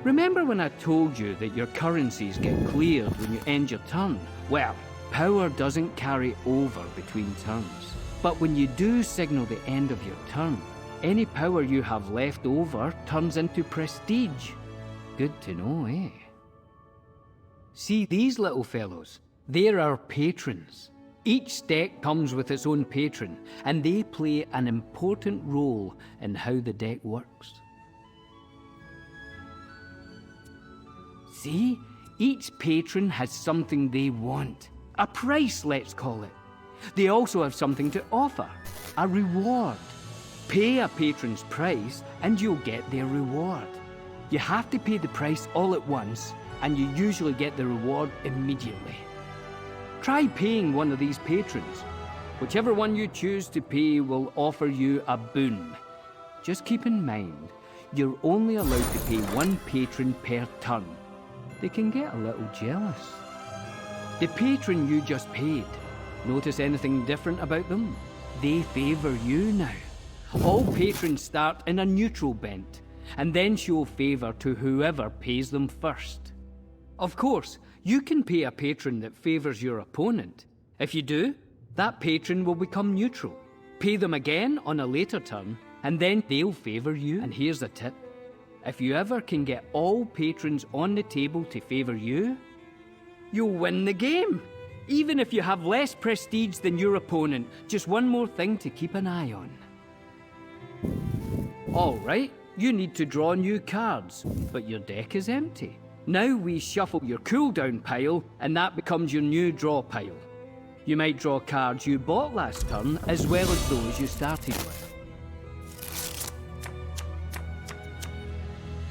Remember when I told you that your currencies get cleared when you end your turn? Well, power doesn't carry over between turns. But when you do signal the end of your turn, any power you have left over turns into prestige. Good to know, eh? See these little fellows? They're our patrons. Each deck comes with its own patron, and they play an important role in how the deck works. See? Each patron has something they want. A price, let's call it. They also have something to offer. A reward. Pay a patron's price and you'll get their reward. You have to pay the price all at once and you usually get the reward immediately. Try paying one of these patrons. Whichever one you choose to pay will offer you a boon. Just keep in mind, you're only allowed to pay one patron per turn. They can get a little jealous. The patron you just paid, notice anything different about them? They favor you now. All patrons start in a neutral bent, and then show favor to whoever pays them first. Of course, you can pay a patron that favors your opponent. If you do, that patron will become neutral. Pay them again on a later turn, and then they'll favor you. And here's a tip. If you ever can get all patrons on the table to favor you, you'll win the game. Even if you have less prestige than your opponent, just one more thing to keep an eye on. Alright, you need to draw new cards, but your deck is empty. Now we shuffle your cooldown pile, and that becomes your new draw pile. You might draw cards you bought last turn, as well as those you started with.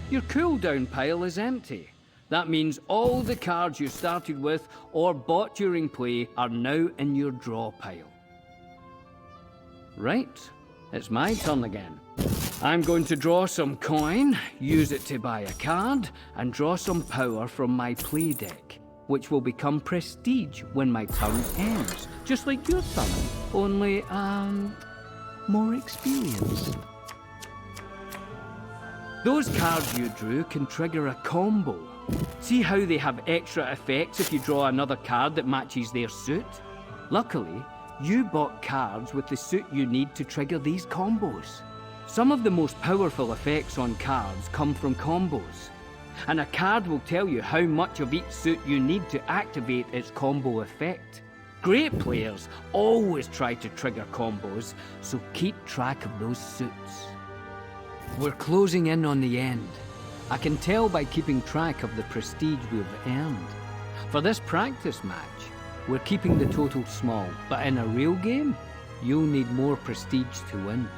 Your cooldown pile is empty. That means all the cards you started with or bought during play are now in your draw pile. Right, it's my turn again. I'm going to draw some coin, use it to buy a card, and draw some power from my play deck, which will become prestige when my turn ends. Just like your turn, only, more experience. Those cards you drew can trigger a combo. See how they have extra effects if you draw another card that matches their suit? Luckily, you bought cards with the suit you need to trigger these combos. Some of the most powerful effects on cards come from combos, and a card will tell you how much of each suit you need to activate its combo effect. Great players always try to trigger combos, so keep track of those suits. We're closing in on the end. I can tell by keeping track of the prestige we've earned. For this practice match, we're keeping the total small, but in a real game, you'll need more prestige to win.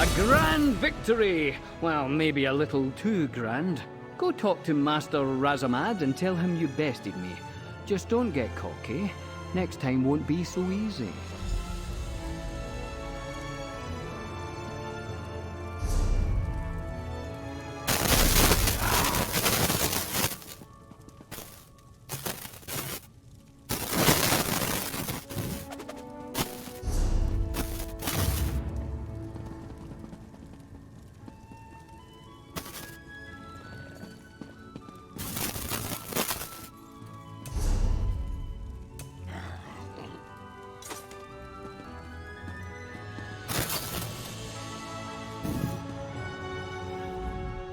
A grand victory! Well, maybe a little too grand. Go talk to Master Razamad and tell him you bested me. Just don't get cocky. Next time won't be so easy.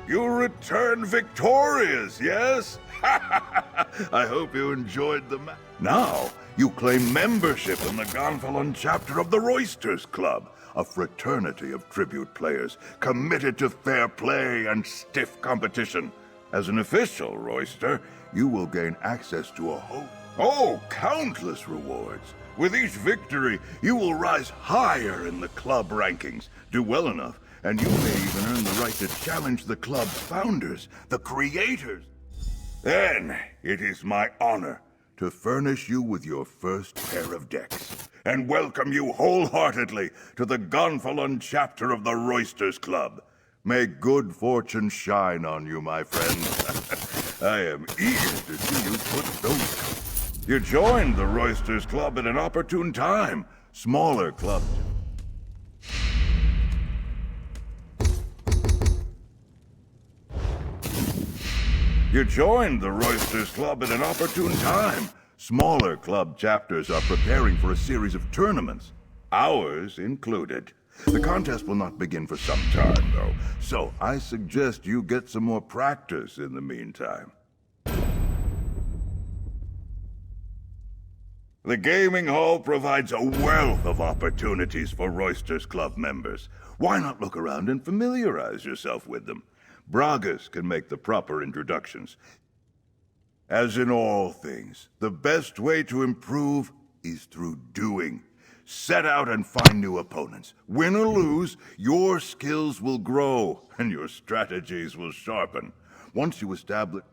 You return victorious, yes? I hope you enjoyed the match. Now, you claim membership in the Gonfalon chapter of the Roysters Club, a fraternity of tribute players committed to fair play and stiff competition. As an official Royster, you will gain access to countless rewards. With each victory, you will rise higher in the club rankings. Do well enough, and you may even earn the right to challenge the club's founders, the creators. Then, it is my honor to furnish you with your first pair of decks, and welcome you wholeheartedly to the Gonfalon chapter of the Roysters Club. May good fortune shine on you, my friend. I am eager to see you put those... You joined the Roysters Club at an opportune time. Smaller clubs... You joined the Roysters Club at an opportune time. Smaller club chapters are preparing for a series of tournaments, ours included. The contest will not begin for some time, though, so I suggest you get some more practice in the meantime. The gaming hall provides a wealth of opportunities for Roysters Club members. Why not look around and familiarize yourself with them? Bragas can make the proper introductions. As in all things, the best way to improve is through doing. Set out and find new opponents. Win or lose, your skills will grow, and your strategies will sharpen. Once you establish...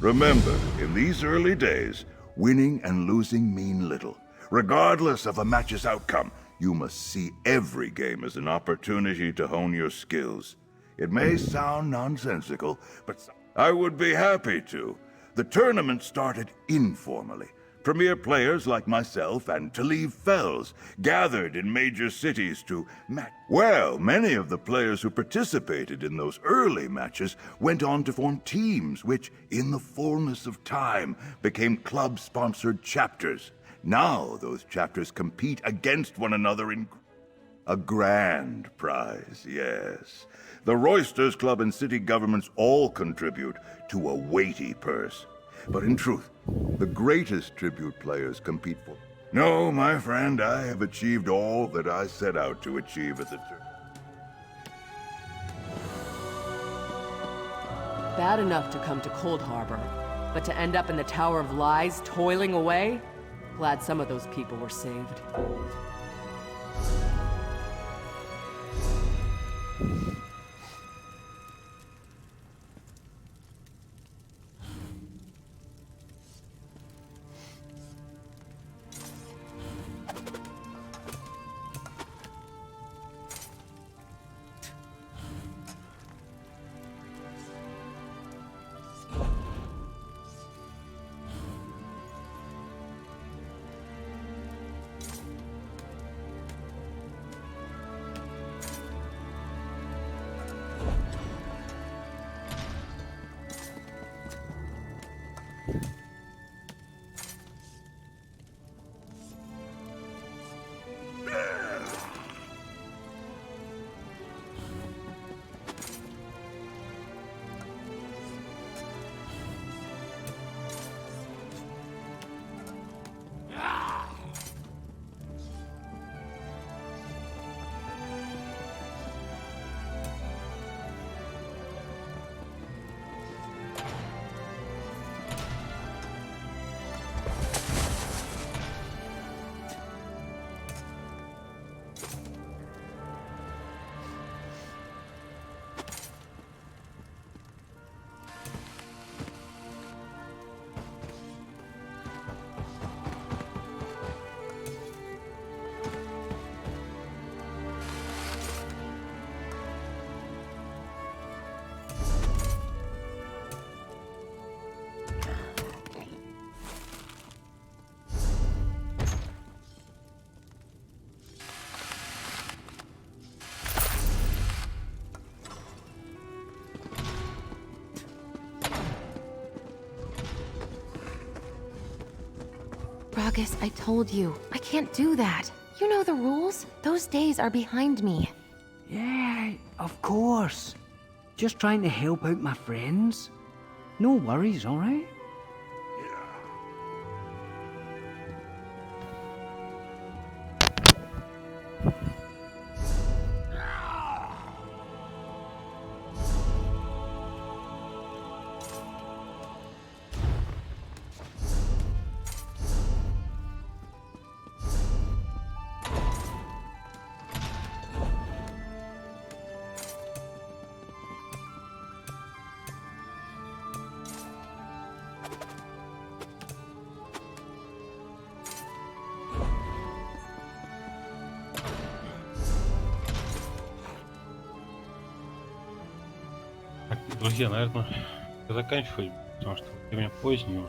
Remember, in these early days, winning and losing mean little. Regardless of a match's outcome, you must see every game as an opportunity to hone your skills. It may sound nonsensical, but I would be happy to. The tournament started informally. Premier players like myself and Talib Fells gathered in major cities to match. Well, many of the players who participated in those early matches went on to form teams which, in the fullness of time, became club-sponsored chapters. Now those chapters compete against one another in a grand prize, yes. The Roysters Club and city governments all contribute to a weighty purse. But in truth, the greatest tribute players compete for... No, my friend, I have achieved all that I set out to achieve at the Bad enough to come to Cold Harbor, but to end up in the Tower of Lies, toiling away? Glad some of those people were saved. Bragus, I told you. I can't do that. You know the rules. Those days are behind me. Yeah, of course. Just trying to help out my friends. No worries, alright? Друзья, наверное, заканчивать, потому что время позднее.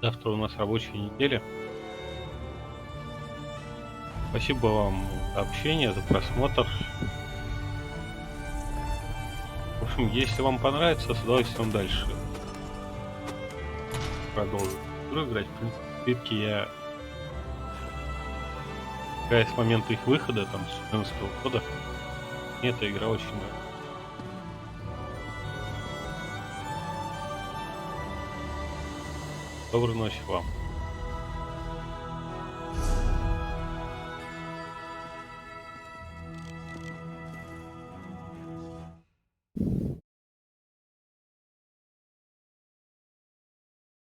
Завтра у нас рабочая неделя. Спасибо вам за общение, за просмотр. В общем, если вам понравится, с удовольствием дальше продолжу играть. В принципе, скидки я с момента их выхода, там, с 2014 года, мне эта игра очень нравится. Доброй ночи вам.